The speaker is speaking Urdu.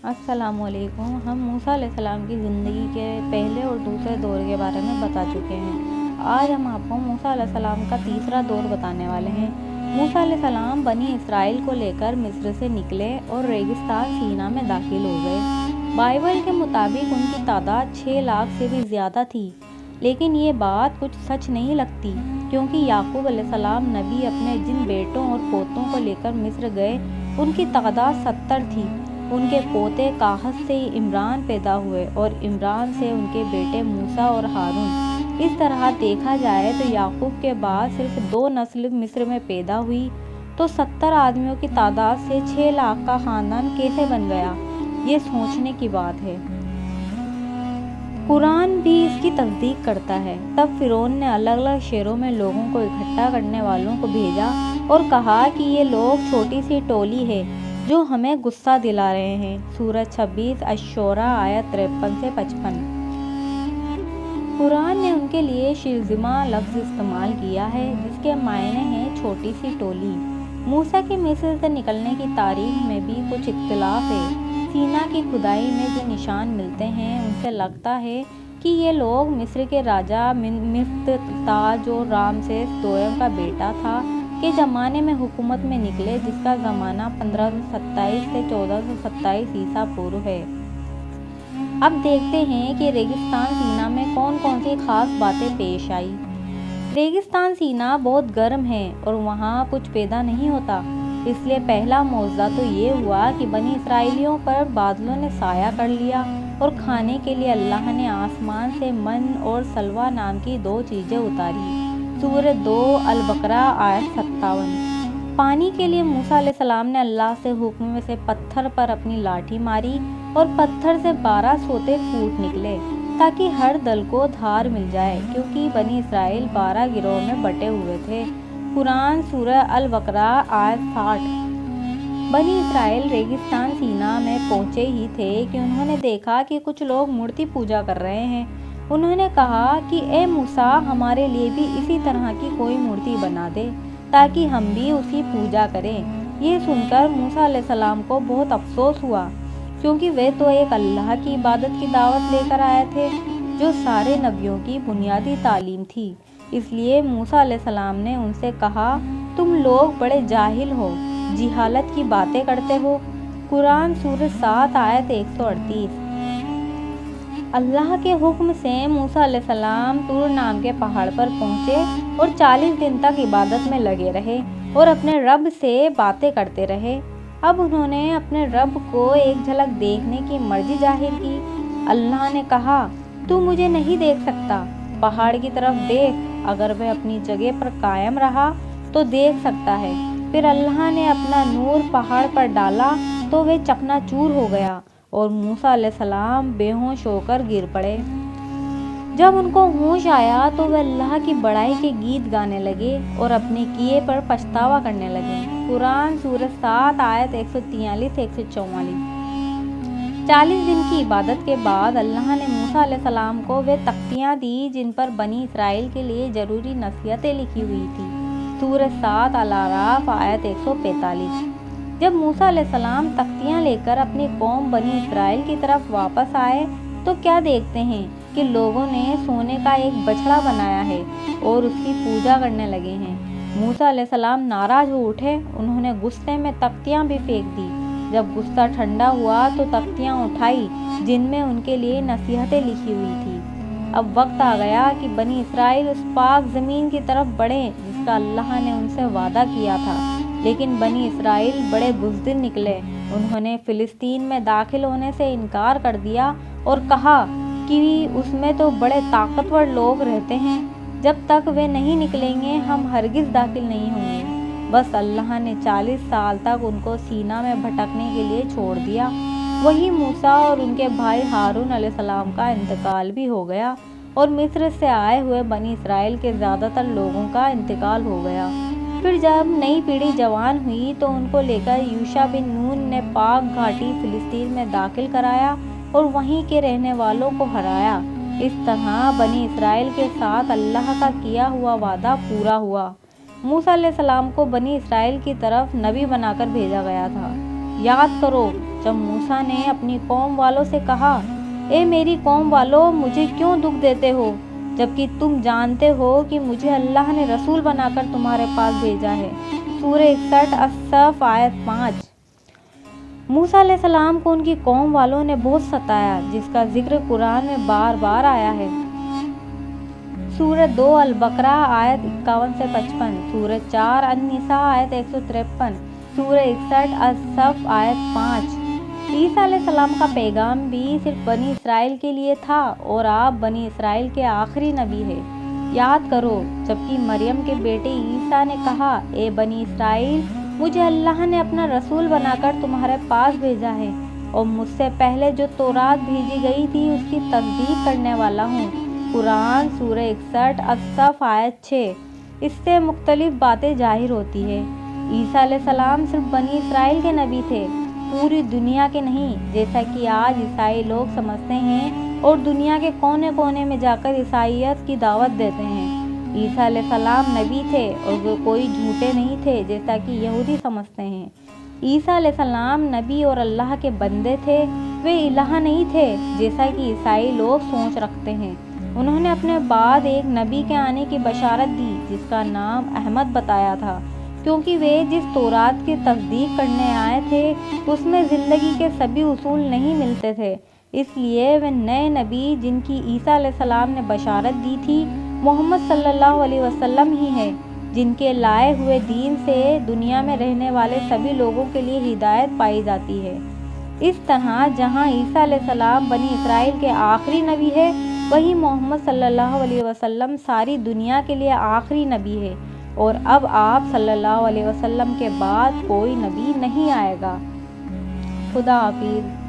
السلام علیکم۔ ہم موسیٰ علیہ السلام کی زندگی کے پہلے اور دوسرے دور کے بارے میں بتا چکے ہیں۔ آج ہم آپ کو موسیٰ علیہ السلام کا تیسرا دور بتانے والے ہیں۔ موسیٰ علیہ السلام بنی اسرائیل کو لے کر مصر سے نکلے اور ریگستان سینا میں داخل ہو گئے۔ بائبل کے مطابق ان کی تعداد 6 لاکھ سے بھی زیادہ تھی، لیکن یہ بات کچھ سچ نہیں لگتی، کیونکہ یعقوب علیہ السلام نبی اپنے جن بیٹوں اور پوتوں کو لے کر مصر گئے ان کی تعداد 70 تھی۔ ان کے پوتے کاہت سے عمران پیدا ہوئے اور عمران سے ان کے بیٹے موسیٰ اور ہارون۔ اس طرح دیکھا جائے تو یعقوب کے بعد صرف 2 نسل مصر میں پیدا ہوئی، تو 70 آدمیوں کی تعداد سے 6 لاکھ کا خاندان کیسے بن گیا؟ یہ سوچنے کی بات ہے۔ قرآن بھی اس کی تصدیق کرتا ہے۔ تب فرعون نے الگ الگ شہروں میں لوگوں کو اکٹھا کرنے والوں کو بھیجا اور کہا کہ یہ لوگ چھوٹی سی ٹولی ہے جو ہمیں غصہ دلا رہے ہیں۔ سورۃ 26 الشعراء آیت 53 سے 55۔ قرآن نے ان کے لیے شرذمہ لفظ استعمال کیا ہے، جس کے معنی ہیں چھوٹی سی ٹولی۔ موسیٰ کے مصر سے نکلنے کی تاریخ میں بھی کچھ اختلاف ہے۔ سینا کی کھدائی میں جو نشان ملتے ہیں ان سے لگتا ہے کہ یہ لوگ مصر کے راجا منفتح جو رامسیس دوئم کا بیٹا تھا کے زمانے میں حکومت میں نکلے، جس کا زمانہ 1527 سے 1427 عیسیٰ پورو ہے۔ اب دیکھتے ہیں کہ ریگستان سینا میں کون کون سی خاص باتیں پیش آئی۔ ریگستان سینا بہت گرم ہے اور وہاں کچھ پیدا نہیں ہوتا، اس لیے پہلا معجزہ تو یہ ہوا کہ بنی اسرائیلیوں پر بادلوں نے سایہ کر لیا اور کھانے کے لیے اللہ نے آسمان سے من اور سلویٰ نام کی 2 چیزیں اتاری۔ سورۃ 2 البقرہ آیت 57۔ پانی کے لیے موسیٰ علیہ السلام نے اللہ سے حکم میں سے پتھر پر اپنی لاٹھی ماری اور پتھر سے 12 سوتے پھوٹ نکلے تاکہ ہر دل کو دھار مل جائے، کیونکہ بنی اسرائیل 12 گروہ میں بٹے ہوئے تھے۔ قرآن سورہ البقرہ آیت 60۔ بنی اسرائیل ریگستان سینا میں پہنچے ہی تھے کہ انہوں نے دیکھا کہ کچھ لوگ مورتی پوجا کر رہے ہیں۔ انہوں نے کہا کہ اے موسیٰ، ہمارے لیے بھی اسی طرح کی کوئی مورتی بنا دے تاکہ ہم بھی اس کی پوجا کریں۔ یہ سن کر موسیٰ علیہ السلام کو بہت افسوس ہوا، کیونکہ وہ تو ایک اللہ کی عبادت کی دعوت لے کر آئے تھے جو سارے نبیوں کی بنیادی تعلیم تھی۔ اس لیے موسیٰ علیہ السلام نے ان سے کہا، تم لوگ بڑے جاہل ہو، جہالت کی باتیں کرتے ہو۔ قرآن سورۃ 7 آیت 138۔ اللہ کے حکم سے موسیٰ علیہ السلام طور نام کے پہاڑ پر پہنچے اور 40 دن تک عبادت میں لگے رہے اور اپنے رب سے باتیں کرتے رہے۔ اب انہوں نے اپنے رب کو ایک جھلک دیکھنے کی مرضی ظاہر کی۔ اللہ نے کہا، تو مجھے نہیں دیکھ سکتا، پہاڑ کی طرف دیکھ، اگر وہ اپنی جگہ پر قائم رہا تو دیکھ سکتا ہے۔ پھر اللہ نے اپنا نور پہاڑ پر ڈالا تو وہ چکنا چور ہو گیا اور موسیٰ علیہ السلام بے ہوش ہو کر گر پڑے۔ جب ان کو ہوش آیا تو وہ اللہ کی بڑائی کے گیت گانے لگے اور اپنے کیے پر پچھتاوا کرنے لگے۔ قرآن سورۃ 7 آیت 143 سے 144۔ 40 دن کی عبادت کے بعد اللہ نے موسیٰ علیہ السلام کو وہ تختیاں دی جن پر بنی اسرائیل کے لیے ضروری نصیحتیں لکھی ہوئی تھیں۔ سورۃ 7 الاعراف آیت 145۔ جب موسیٰ علیہ السلام تختیاں لے کر اپنی قوم بنی اسرائیل کی طرف واپس آئے تو کیا دیکھتے ہیں کہ لوگوں نے سونے کا ایک بچھڑا بنایا ہے اور اس کی پوجا کرنے لگے ہیں۔ موسیٰ علیہ السلام ناراض ہو اٹھے، انہوں نے غصے میں تختیاں بھی پھینک دی۔ جب غصہ ٹھنڈا ہوا تو تختیاں اٹھائی جن میں ان کے لیے نصیحتیں لکھی ہوئی تھیں۔ اب وقت آ گیا کہ بنی اسرائیل اس پاک زمین کی طرف بڑھیں جس کا اللہ نے ان سے وعدہ کیا تھا، لیکن بنی اسرائیل بڑے بزدل نکلے۔ انہوں نے فلسطین میں داخل ہونے سے انکار کر دیا اور کہا کہ اس میں تو بڑے طاقتور لوگ رہتے ہیں، جب تک وہ نہیں نکلیں گے ہم ہرگز داخل نہیں ہوں گے۔ بس اللہ نے 40 سال تک ان کو سینا میں بھٹکنے کے لیے چھوڑ دیا۔ وہیں موسیٰ اور ان کے بھائی ہارون علیہ السلام کا انتقال بھی ہو گیا اور مصر سے آئے ہوئے بنی اسرائیل کے زیادہ تر لوگوں کا انتقال ہو گیا۔ پھر جب نئی پیڑھی جوان ہوئی تو ان کو لے کر یوشع بن نون نے پاک گھاٹی فلسطین میں داخل کرایا اور وہیں کے رہنے والوں کو ہرایا۔ اس طرح بنی اسرائیل کے ساتھ اللہ کا کیا ہوا وعدہ پورا ہوا۔ موسیٰ علیہ السلام کو بنی اسرائیل کی طرف نبی بنا کر بھیجا گیا تھا۔ یاد کرو جب موسیٰ نے اپنی قوم والوں سے کہا، اے میری قوم والو، مجھے کیوں دکھ دیتے ہو، جبکہ تم جانتے ہو کہ مجھے اللہ نے رسول بنا کر تمہارے پاس بھیجا ہے۔ سورہ 61 الصف آیت 5۔ موسیٰ علیہ السلام کو ان کی قوم والوں نے بہت ستایا، جس کا ذکر قرآن میں بار بار آیا ہے۔ سورہ 2 البقرہ آیت 51 سے 55، سورہ 4 النساء آیت 153، سورہ 61 الصف آیت 5۔ عیسیٰ علیہ السلام کا پیغام بھی صرف بنی اسرائیل کے لیے تھا اور آپ بنی اسرائیل کے آخری نبی ہیں۔ یاد کرو جبکہ مریم کے بیٹے عیسیٰ نے کہا، اے بنی اسرائیل، مجھے اللہ نے اپنا رسول بنا کر تمہارے پاس بھیجا ہے اور مجھ سے پہلے جو تورات بھیجی گئی تھی اس کی تصدیق کرنے والا ہوں۔ قرآن سورہ 61 الصف آیت 6۔ اس سے مختلف باتیں ظاہر ہوتی ہیں۔ عیسیٰ علیہ السلام صرف بنی اسرائیل کے نبی تھے، پوری دنیا کے نہیں، جیسا کہ آج عیسائی لوگ سمجھتے ہیں اور دنیا کے کونے کونے میں جا کر عیسائیت کی دعوت دیتے ہیں۔ عیسیٰ علیہ السلام نبی تھے اور وہ کوئی جھوٹے نہیں تھے جیسا کہ یہودی سمجھتے ہیں۔ عیسیٰ علیہ السلام نبی اور اللہ کے بندے تھے، وہ الہ نہیں تھے جیسا کہ عیسائی لوگ سوچ رکھتے ہیں۔ انہوں نے اپنے بعد ایک نبی کے آنے کی بشارت دی جس کا نام احمد بتایا تھا، کیونکہ وہ جس تورات کی تصدیق کرنے آئے تھے اس میں زندگی کے سبھی اصول نہیں ملتے تھے، اس لیے وہ نئے نبی جن کی عیسیٰ علیہ السلام نے بشارت دی تھی محمد صلی اللہ علیہ وسلم ہی ہیں، جن کے لائے ہوئے دین سے دنیا میں رہنے والے سبھی لوگوں کے لیے ہدایت پائی جاتی ہے۔ اس طرح جہاں عیسیٰ علیہ السلام بنی اسرائیل کے آخری نبی ہے، وہیں محمد صلی اللہ علیہ وسلم ساری دنیا کے لیے آخری نبی ہے، اور اب آپ صلی اللہ علیہ وسلم کے بعد کوئی نبی نہیں آئے گا۔ خدا حافظ۔